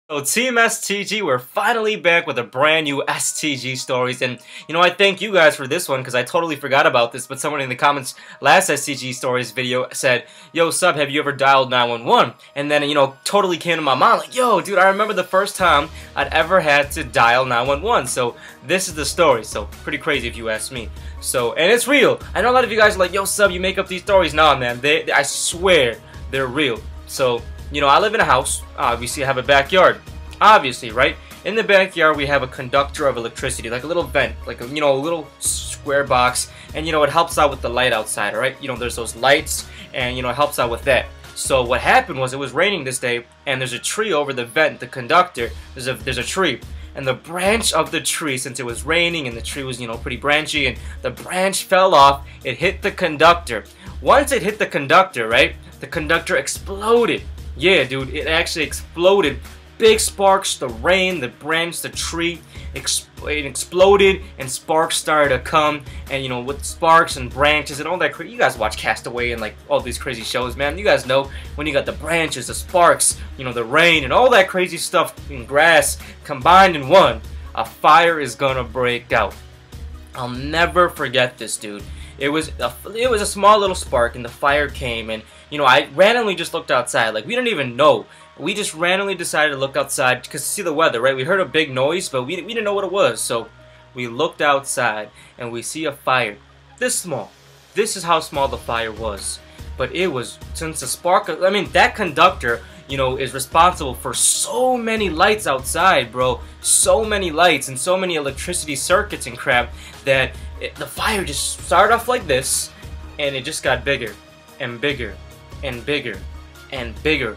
So Team STG, we're finally back with a brand new STG stories, and I thank you guys for this one because I totally forgot about this, but someone in the comments last STG stories video said, "Yo sub, have you ever dialed 911?" And then totally came to my mind like, "Yo dude, I remember the first time I'd ever had to dial 911." So this is the story. So pretty crazy if you ask me. So, and it's real. I know a lot of you guys are like, "Yo sub, you make up these stories." Nah man, I swear they're real. So I live in a house. Obviously, I have a backyard. Obviously, right? In the backyard, we have a conductor of electricity, like a little vent, like a little square box, and it helps out with the light outside, all right? There's those lights, and it helps out with that. So what happened was it was raining this day, and there's a tree over the vent, the conductor. There's a tree, and the branch of the tree, since it was raining and the tree was pretty branchy, and the branch fell off. It hit the conductor. Once it hit the conductor, right? The conductor exploded. Yeah, dude, it actually exploded. Big sparks, the rain, the branch, the tree, it exploded, and sparks started to come. And with sparks and branches and all that you guys watch Castaway and like all these crazy shows, man. You guys know when you got the branches, the sparks, the rain, and all that crazy stuff in grass combined in one, a fire is gonna break out. I'll never forget this, dude. It was a small little spark, and the fire came, and I randomly just looked outside. Like, we didn't even know. We just randomly decided to look outside because to see the weather, right? We heard a big noise, but we didn't know what it was. So we looked outside, and we see a fire this small. This is how small the fire was. But it was, since the spark, I mean, that conductor, is responsible for so many lights outside, bro. So many lights and so many electricity circuits and crap that the fire just started off like this, and it just got bigger and bigger and bigger and bigger.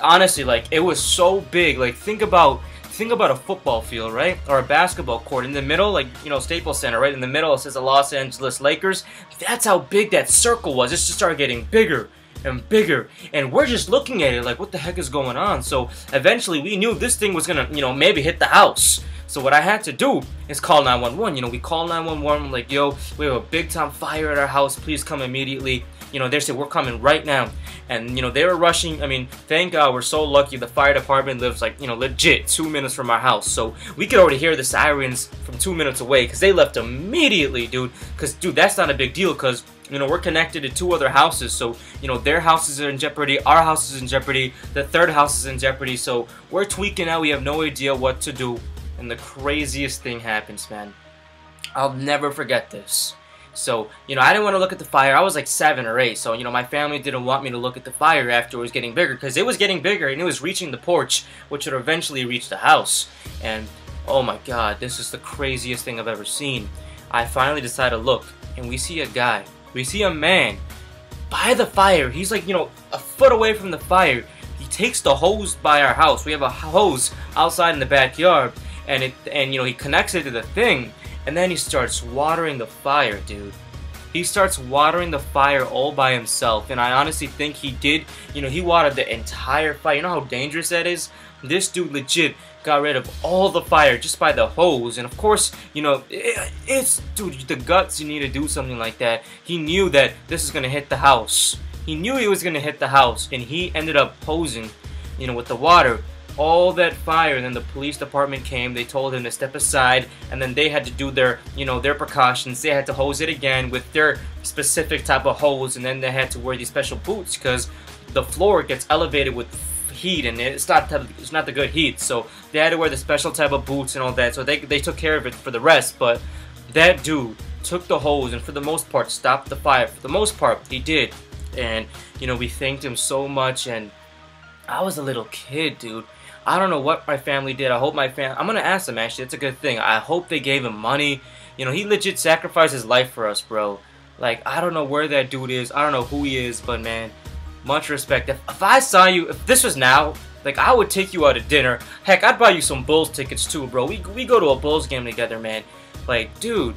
Honestly, like, it was so big. Like, think about a football field, right? Or a basketball court. In the middle, like, Staples Center, right? In the middle, it says the Los Angeles Lakers. That's how big that circle was. It just started getting bigger and bigger. And we're just looking at it like, what the heck is going on? So, eventually, we knew this thing was gonna, maybe hit the house. So what I had to do is call 911. We call 911, like, "Yo, we have a big time fire at our house. Please come immediately." They said, "We're coming right now." And, they were rushing. I mean, thank God, we're so lucky. The fire department lives, like, legit 2 minutes from our house. So we could already hear the sirens from 2 minutes away because they left immediately, dude. Because, dude, that's not a big deal because, we're connected to 2 other houses. So, their houses are in jeopardy. Our house is in jeopardy. The third house is in jeopardy. So we're tweaking out. We have no idea what to do. And the craziest thing happens, man. I'll never forget this. So, I didn't want to look at the fire. I was like 7 or 8. So, my family didn't want me to look at the fire after it was getting bigger. Because it was getting bigger and it was reaching the porch, which would eventually reach the house. And, oh my God, this is the craziest thing I've ever seen. I finally decided to look. And we see a guy. We see a man by the fire. He's like, a foot away from the fire. He takes the hose by our house. We have a hose outside in the backyard. And he connects it to the thing, and then he starts watering the fire, dude. He starts watering the fire all by himself, and I honestly think he did. He watered the entire fire. You know how dangerous that is? This dude legit got rid of all the fire just by the hose, and of course, it's, dude, the guts you need to do something like that. He knew that this is gonna hit the house. He knew he was gonna hit the house, and he ended up hosing, with the water, all that fire. And then the police department came. They told him to step aside, and then they had to do their their precautions. They had to hose it again with their specific type of hose, and then they had to wear these special boots because the floor gets elevated with heat, and it's not the good heat. So they had to wear the special type of boots and all that. So they took care of it for the rest. But that dude took the hose and for the most part stopped the fire. For the most part, he did. And we thanked him so much. And I was a little kid, dude. I don't know what my family did. I hope my family... I'm going to ask them, actually. That's a good thing. I hope they gave him money. He legit sacrificed his life for us, bro. Like, I don't know where that dude is. I don't know who he is, but, man, much respect. If I saw you... If this was now, like, I would take you out to dinner. Heck, I'd buy you some Bulls tickets, too, bro. We go to a Bulls game together, man. Like, dude...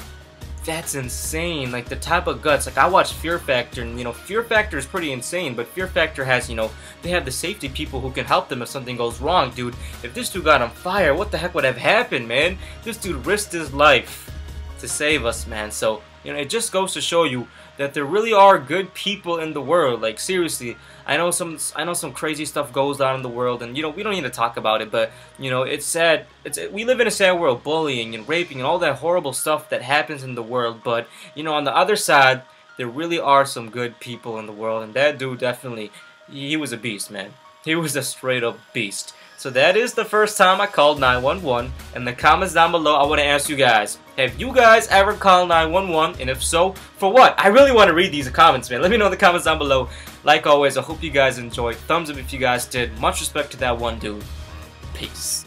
That's insane. Like, the type of guts. Like, I watched Fear Factor, and Fear Factor is pretty insane, but Fear Factor has, they have the safety people who can help them if something goes wrong, dude. If this dude got on fire, what the heck would have happened, man? This dude risked his life to save us, man. So, it just goes to show you that there really are good people in the world. Like, seriously, I know some crazy stuff goes on in the world, and you know we don't need to talk about it, but you know it's sad. We live in a sad world, bullying and raping and all that horrible stuff that happens in the world. But you know, on the other side, there really are some good people in the world, and that dude definitely, he was a beast, man. He was a straight up beast. So that is the first time I called 911. In the comments down below, I want to ask you guys, have you guys ever called 911? And if so, for what? I really want to read these comments, man. Let me know in the comments down below. Like always, I hope you guys enjoyed. Thumbs up if you guys did. Much respect to that one dude. Peace.